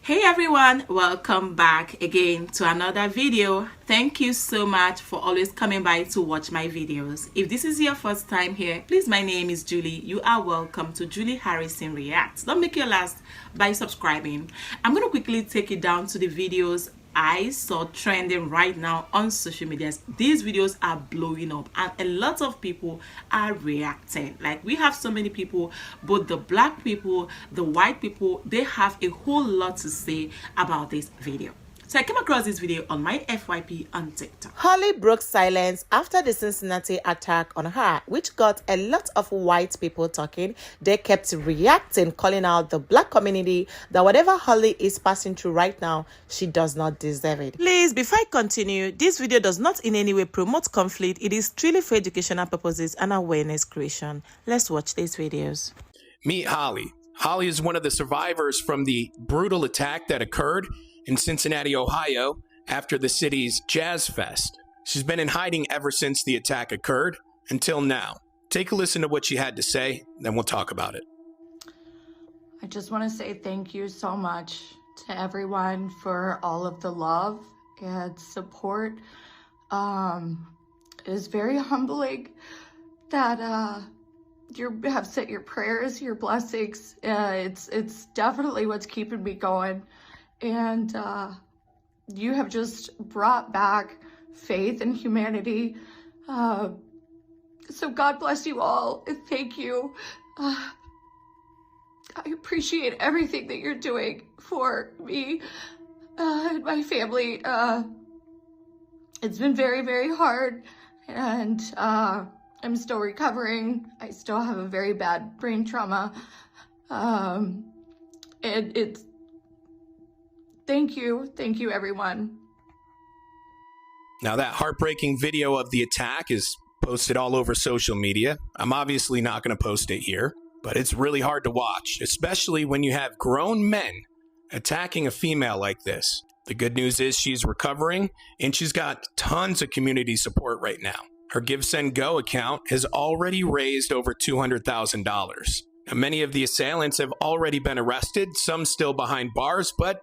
Hey everyone, welcome back again to another video. Thank you so much for always coming by to watch my videos. If this is your first time here, please, my name is Julie. You are welcome to Julie Harrison Reacts. Don't make your last by subscribing. I'm going to quickly take you down to the videos I saw trending right now on social media. These videos are blowing up and a lot of people are reacting. Like, we have so many people, both the black people, the white people, they have a whole lot to say about this video. So I came across this video on my FYP on TikTok. Holly broke silence after the Cincinnati attack on her, which got a lot of white people talking. They kept reacting, calling out the black community that whatever Holly is passing through right now, she does not deserve it. Please, before I continue, this video does not in any way promote conflict. It is truly for educational purposes and awareness creation. Let's watch these videos. Meet Holly. Holly is one of the survivors from the brutal attack that occurred in Cincinnati, Ohio, after the city's Jazz Fest. She's been in hiding ever since the attack occurred until now. Take a listen to what she had to say, then we'll talk about it. I just want to say thank you so much to everyone for all of the love and support. It is very humbling that you have sent your prayers, your blessings. It's definitely what's keeping me going. And you have just brought back faith in humanity. So God bless you all. Thank you. I appreciate everything that you're doing for me and my family. It's been very, very hard, and I'm still recovering. I still have a very bad brain trauma. And it's Thank you, everyone. Now, that heartbreaking video of the attack is posted all over social media. I'm obviously not going to post it here, but it's really hard to watch, especially when you have grown men attacking a female like this. The good news is she's recovering, and she's got tons of community support right now. Her Give, Send, Go account has already raised over $200,000. Now, many of the assailants have already been arrested, some still behind bars, but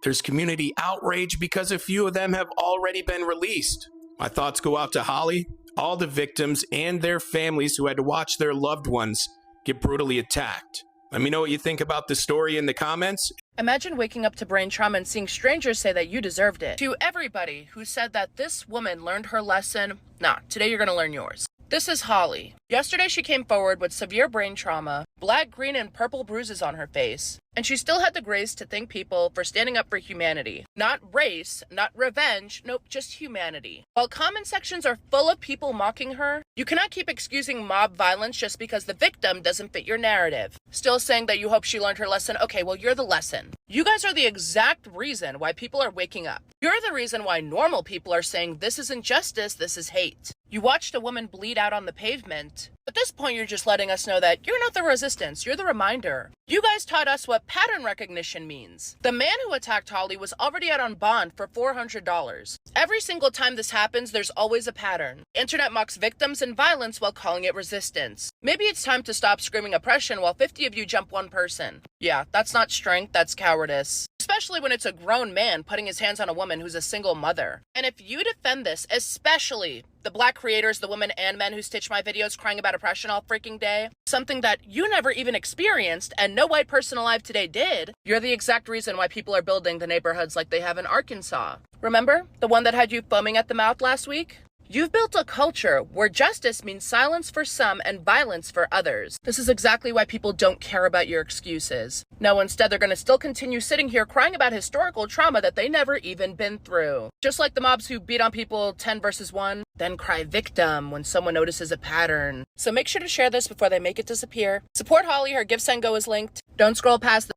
there's community outrage because a few of them have already been released. My thoughts go out to Holly, all the victims, and their families who had to watch their loved ones get brutally attacked. Let me know what you think about the story in the comments. Imagine waking up to brain trauma and seeing strangers say that you deserved it. To everybody who said that this woman learned her lesson, nah, today you're gonna learn yours. This is Holly. Yesterday she came forward with severe brain trauma, black, green, and purple bruises on her face, and she still had the grace to thank people for standing up for humanity. Not race, not revenge, nope, just humanity. While comment sections are full of people mocking her, you cannot keep excusing mob violence just because the victim doesn't fit your narrative. Still saying that you hope she learned her lesson, okay, well, you're the lesson. You guys are the exact reason why people are waking up. You're the reason why normal people are saying this isn't justice, this is hate. You watched a woman bleed out on the pavement. At this point, you're just letting us know that you're not the resistance, you're the reminder. You guys taught us what pattern recognition means. The man who attacked Holly was already out on bond for $400. Every single time this happens, there's always a pattern. Internet mocks victims and violence while calling it resistance. Maybe it's time to stop screaming oppression while 50 of you jump one person. Yeah, that's not strength, that's cowardice. Especially when it's a grown man putting his hands on a woman who's a single mother. And if you defend this, especially the black creators, the women and men who stitch my videos crying about oppression all freaking day, something that you never even experienced and no white person alive today did, you're the exact reason why people are building the neighborhoods like they have in Arkansas. Remember? The one that had you foaming at the mouth last week? You've built a culture where justice means silence for some and violence for others. This is exactly why people don't care about your excuses. No, instead they're going to still continue sitting here crying about historical trauma that they never even been through. Just like the mobs who beat on people 10 versus 1, then cry victim when someone notices a pattern. So make sure to share this before they make it disappear. Support Holly, her Give, Send, Go is linked. Don't scroll past the...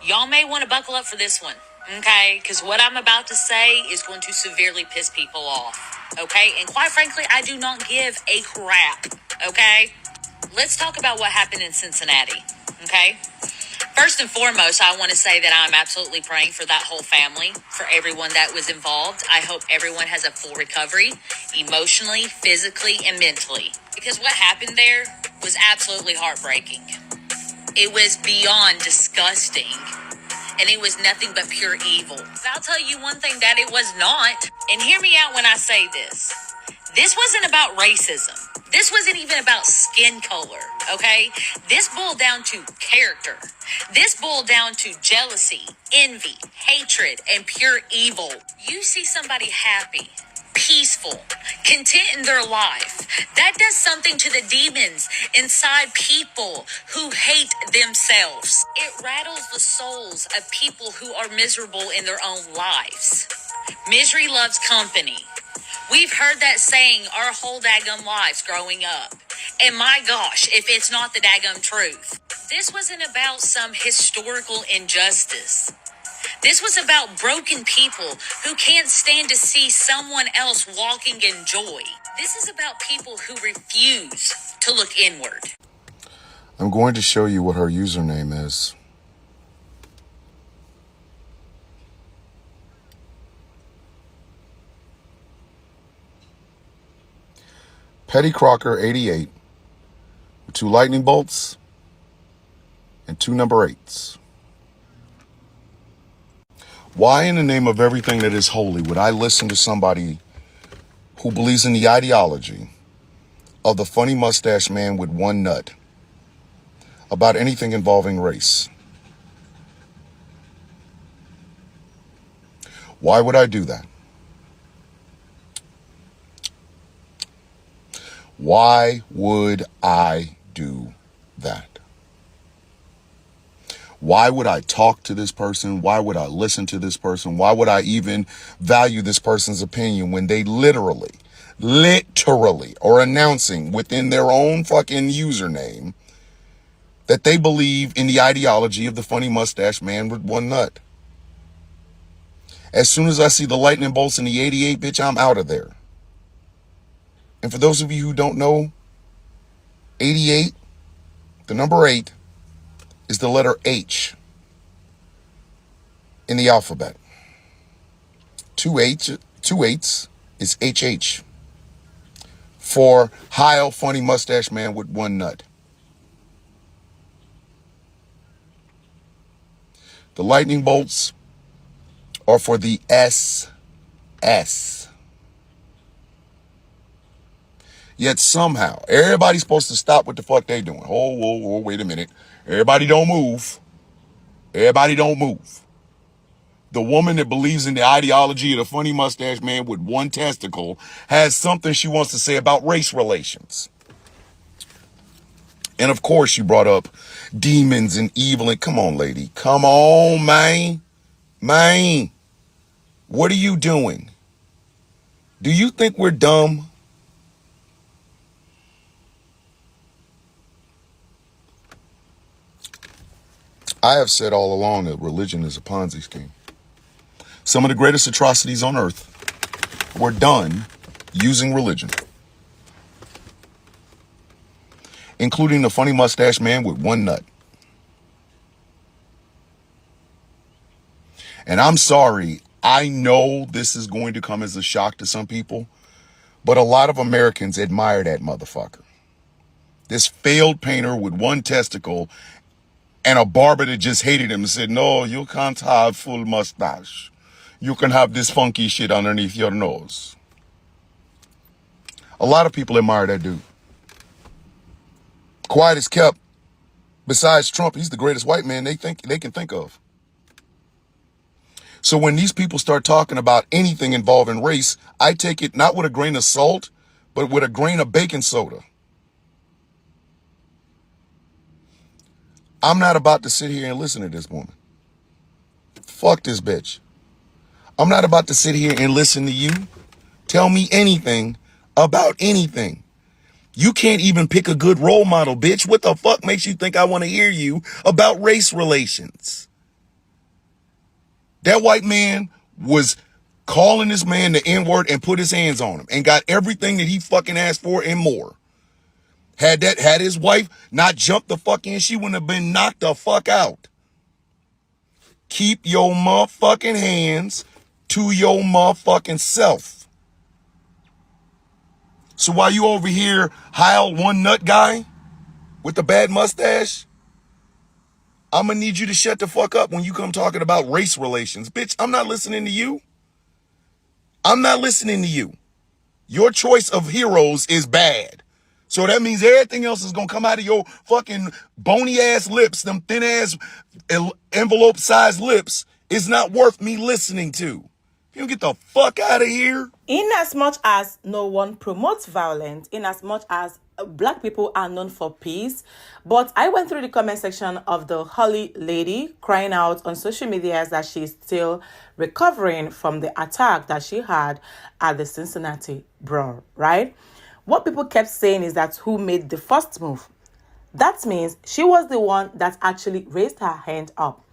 Y'all may want to buckle up for this one, okay? Because what I'm about to say is going to severely piss people off. Okay, and quite frankly, I do not give a crap, okay? Let's talk about what happened in Cincinnati, okay? First and foremost, I want to say that I'm absolutely praying for that whole family, for everyone that was involved. I hope everyone has a full recovery, emotionally, physically, and mentally. Because what happened there was absolutely heartbreaking. It was beyond disgusting. and it was nothing but pure evil. But I'll tell you one thing that it was not, and hear me out when I say this. This wasn't about racism. This wasn't even about skin color, okay? This boiled down to character. This boiled down to jealousy, envy, hatred, and pure evil. You see somebody happy, peaceful, content in their life. That does something to the demons inside people who hate themselves. It rattles the souls of people who are miserable in their own lives. Misery loves company. We've heard that saying our whole daggum lives growing up. And my gosh, if it's not the daggum truth. This wasn't about some historical injustice. This was about broken people who can't stand to see someone else walking in joy. This is about people who refuse to look inward. I'm going to show you what her username is. Petty Crocker 88 with 2 lightning bolts and 2 number 8s. Why in the name of everything that is holy would I listen to somebody who believes in the ideology of the funny mustache man with 1 nut about anything involving race? Why would I do that? Why would I do that? Why would I talk to this person? Why would I listen to this person? Why would I even value this person's opinion when they literally are announcing within their own fucking username that they believe in the ideology of the funny mustache man with 1 nut? As soon as I see the lightning bolts in the 88, bitch, I'm out of there. And for those of you who don't know, 88, the number 8, is the letter H in the alphabet. 2 8s is HH for Heil Funny Mustache Man with 1 nut. The lightning bolts are for the SS. Yet somehow, everybody's supposed to stop what the fuck they doing. Whoa, wait a minute. Everybody don't move. Everybody don't move. The woman that believes in the ideology of the funny mustache man with 1 testicle has something she wants to say about race relations. And of course, she brought up demons and evil. And come on, lady. Come on, man. Man. What are you doing? Do you think we're dumb? I have said all along that religion is a Ponzi scheme. Some of the greatest atrocities on earth were done using religion, including the funny mustache man with 1 nut. And I'm sorry, I know this is going to come as a shock to some people, but a lot of Americans admire that motherfucker. This failed painter with 1 testicle and a barber that just hated him and said, no, you can't have full mustache. You can have this funky shit underneath your nose. A lot of people admire that dude. Quiet as kept. Besides Trump, he's the greatest white man they can think of. So when these people start talking about anything involving race, I take it not with a grain of salt, but with a grain of baking soda. I'm not about to sit here and listen to this woman. Fuck this bitch. I'm not about to sit here and listen to you tell me anything about anything. You can't even pick a good role model, bitch. What the fuck makes you think I want to hear you about race relations? That white man was calling this man the N-word and put his hands on him and got everything that he fucking asked for and more. Had his wife not jumped the fuck in, she wouldn't have been knocked the fuck out. Keep your motherfucking hands to your motherfucking self. So while you over here, Heil 1 nut guy with the bad mustache, I'm gonna need you to shut the fuck up when you come talking about race relations. Bitch, I'm not listening to you. I'm not listening to you. Your choice of heroes is bad. So that means everything else is gonna come out of your fucking bony ass lips, them thin ass envelope sized lips, is not worth me listening to. You get the fuck out of here. In as much as no one promotes violence, in as much as black people are known for peace, but I went through the comment section of the Holly lady crying out on social media that she's still recovering from the attack that she had at the Cincinnati brawl, right? What people kept saying is that who made the first move? That means she was the one that actually raised her hand up.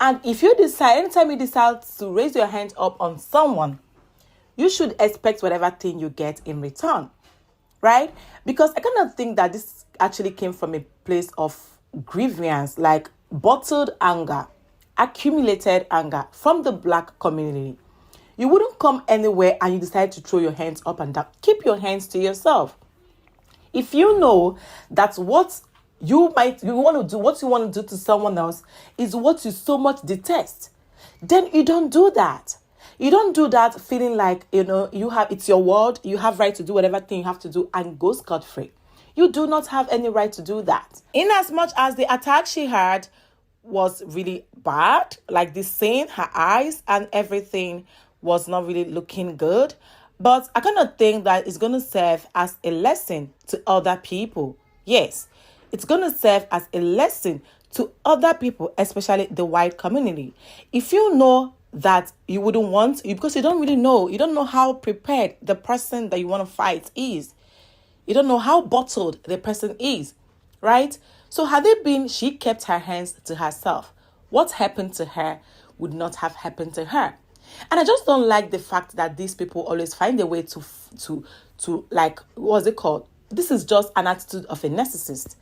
And if you decide, anytime you decide to raise your hand up on someone, you should expect whatever thing you get in return, right? Because I kind of think that this actually came from a place of grievance, like bottled anger, accumulated anger from the black community. You wouldn't come anywhere and you decide to throw your hands up and down. Keep your hands to yourself. If you know that what you want to do to someone else is what you so much detest, then you don't do that. You don't do that feeling like, it's your world, you have right to do whatever thing you have to do and go scot-free. You do not have any right to do that. In as much as the attack she had was really bad, like the scene, her eyes and everything was not really looking good, but I kind of think that it's going to serve as a lesson to other people. Yes, it's going to serve as a lesson to other people, especially the white community. If you know that you wouldn't want, because you don't know how prepared the person that you want to fight is. You don't know how bottled the person is, right? So had it been she kept her hands to herself, what happened to her would not have happened to her. And I just don't like the fact that these people always find a way to like, what's it called? This is just an attitude of a narcissist.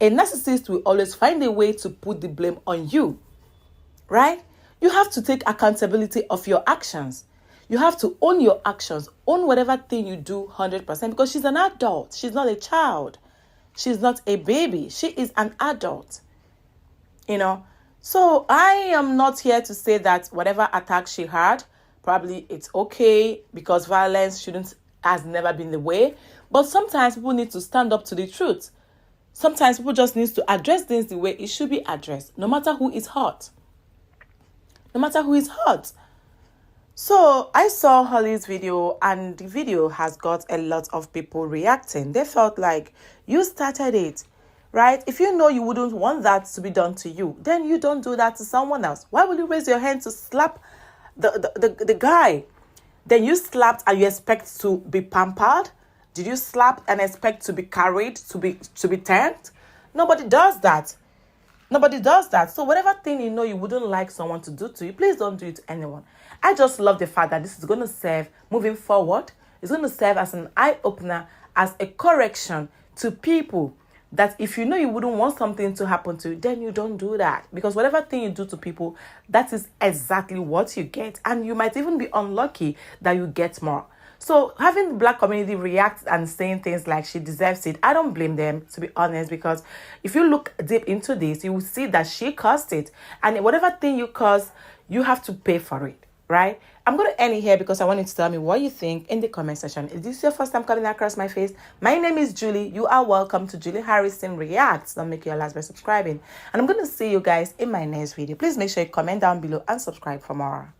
A narcissist will always find a way to put the blame on you, right? You have to take accountability of your actions. You have to own your actions, own whatever thing you do 100%, because she's an adult. She's not a child. She's not a baby. She is an adult, So I am not here to say that whatever attack she had, probably it's okay because violence has never been the way. But sometimes people need to stand up to the truth. Sometimes people just need to address things the way it should be addressed, no matter who is hurt. No matter who is hurt. So I saw Holly's video and the video has got a lot of people reacting. They felt like you started it, right? If you know you wouldn't want that to be done to you, then you don't do that to someone else. Why will you raise your hand to slap the guy? Then you slapped and you expect to be pampered? Did you slap and expect to be carried, to be thanked? Nobody does that. Nobody does that. So whatever thing you know you wouldn't like someone to do to you, please don't do it to anyone. I just love the fact that this is going to serve, moving forward, it's going to serve as an eye-opener, as a correction to people that if you know you wouldn't want something to happen to you, then you don't do that. Because whatever thing you do to people, that is exactly what you get. And you might even be unlucky that you get more. So having the black community react and saying things like she deserves it, I don't blame them, to be honest, because if you look deep into this, you will see that she caused it. And whatever thing you cause, you have to pay for it, right? I'm going to end it here because I want you to tell me what you think in the comment section. Is this your first time coming across my face? My name is Julie. You are welcome to Julie Harrison Reacts. Don't make your last by subscribing. And I'm going to see you guys in my next video. Please make sure you comment down below and subscribe for more.